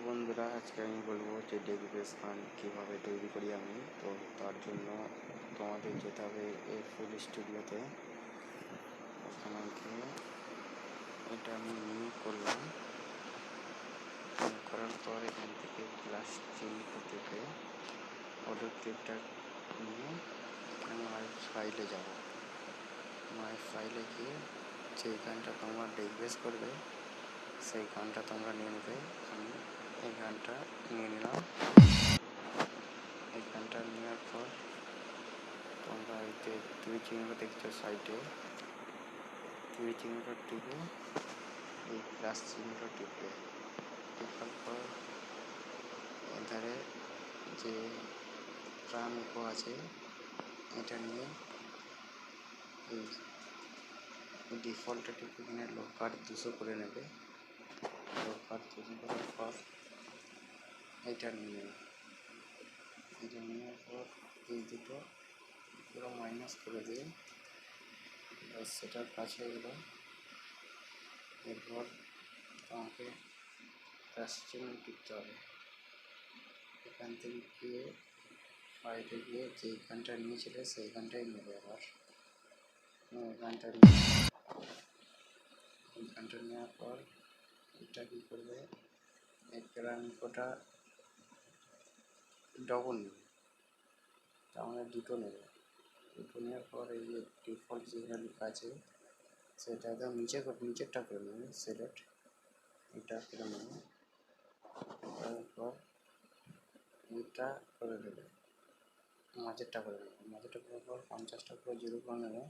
বন্ধুরা, আজকে আমি বলবো যে ডেইলি বেস গান কীভাবে তৈরি করি আমি। তো তার জন্য তোমাদের যেতে হবে FL স্টুডিওতে। ওখানে গিয়ে এটা আমি নিউ করলাম। করার পর এখান থেকে প্লাস চেঞ্জ করতে গিয়ে অডিও ক্লিপটা নিয়ে মাই ফাইলে যাব। মাই ফাইলে গিয়ে যেই গানটা তোমরা ডেইলি বেস করবে সেই গানটা তোমরা নিয়ে নেবে। আমি এই গানটা নিয়ে নিলাম। এই গানটা নেওয়ার পর তোমরা এই যে তুমি চিহ্নটা দেখছো সাইডে, তুমি চিহ্নটা টিপে এই প্লাস চিহ্নটা টিপবে। টিপার পর এধারে যে ট্রান ইকো আছে এটা নিয়ে এই ডিফল্টটা টিপে এখানে লোকার 200 করে নেবে। লোকার 200 করার পর এইটা নিয়ে নেবে। এটা নেওয়ার পর এই দুটো পুরো মাইনাস করে দিয়ে সেটার কাছে এলো। এরপর আমাকে প্লাস চিহ্ন টিপতে হবে। এখান থেকে গিয়ে ফাইলে গিয়ে যেই গানটা নিয়েছিলে সেই গানটাই নেবে। আবার গানটা নেওয়ার পর এটা কী করবে, এই গ্রামিকোটা ডবল নেবে, তার মানে দুটো নেবে। দুটো নেওয়ার পর এই যে ডিফল্ট যেগুলো লেখা আছে সেটা একদম নিচেরটা করে নেবে, সিলেক্ট এটা করে নেবে। তারপর এটা করে দেবে, মাঝেরটা করে নেবে। মাঝেরটা করার পর 50টা করে 0 করে নেবে।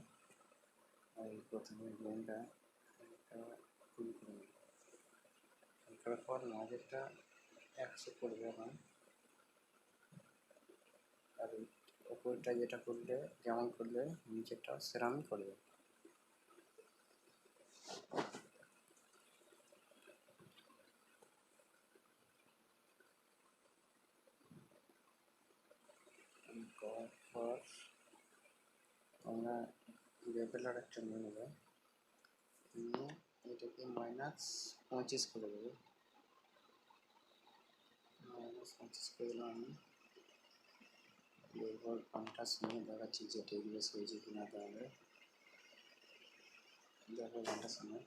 আর প্রথমে গেমটা ফুল করে নেবে। করার পর মাঝেরটা 100 করবে এখন। আর ওপরটা যেটা করলে যেমন করলে নিচেরটা সেরামই করবে। করার পর তোমরা লেভেলার একটা নিয়ে নেবে, নিয়ে এটাকে -25 করে দেবে। -25 করে দিলাম আমি। এরপর গানটা শুনে দেখাচ্ছি যে টেকবেস হয়েছে কিনা। তাহলে দেখো গানটা শুনে।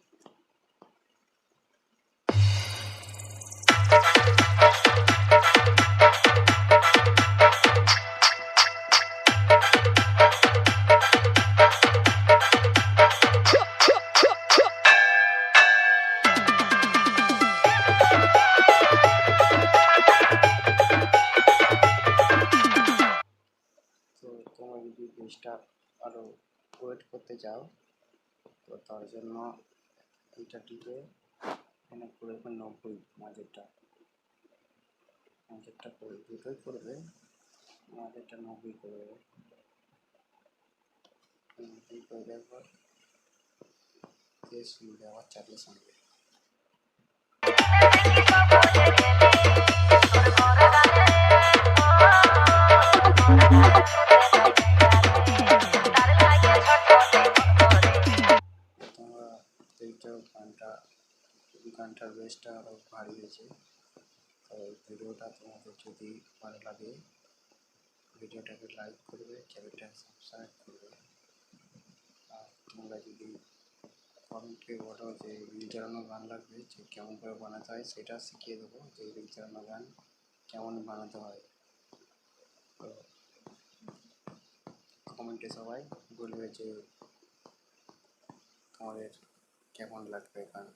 তোমরা যদি বেসটা আরও ওয়েট করতে চাও তো তার জন্য এইটা টিপে এখানে করে 90 মাঝেরটা করে দুটোই করবে। মাঝেরটা 90 করে দেবে। 90 করে দেওয়ার পর শুনবে, আবার চালিয়ে শুনবে। গানটার বেসটা আরও ভারী হয়েছে। তো ভিডিওটা তোমাদের যদি ভালো লাগে ভিডিওটাকে লাইক করবে, চ্যানেলটা সাবস্ক্রাইব করবে। আর তোমরা যদি কমেন্টে বলো যে রিল চালানো গান লাগবে, যে কেমন করে বানাতে হয় সেটা শিখিয়ে দেবো, যে রিল চালানো গান কেমন বানাতে হয়। তো কমেন্টে সবাই বলবে যে তোমাদের কেমন লাগবে গান।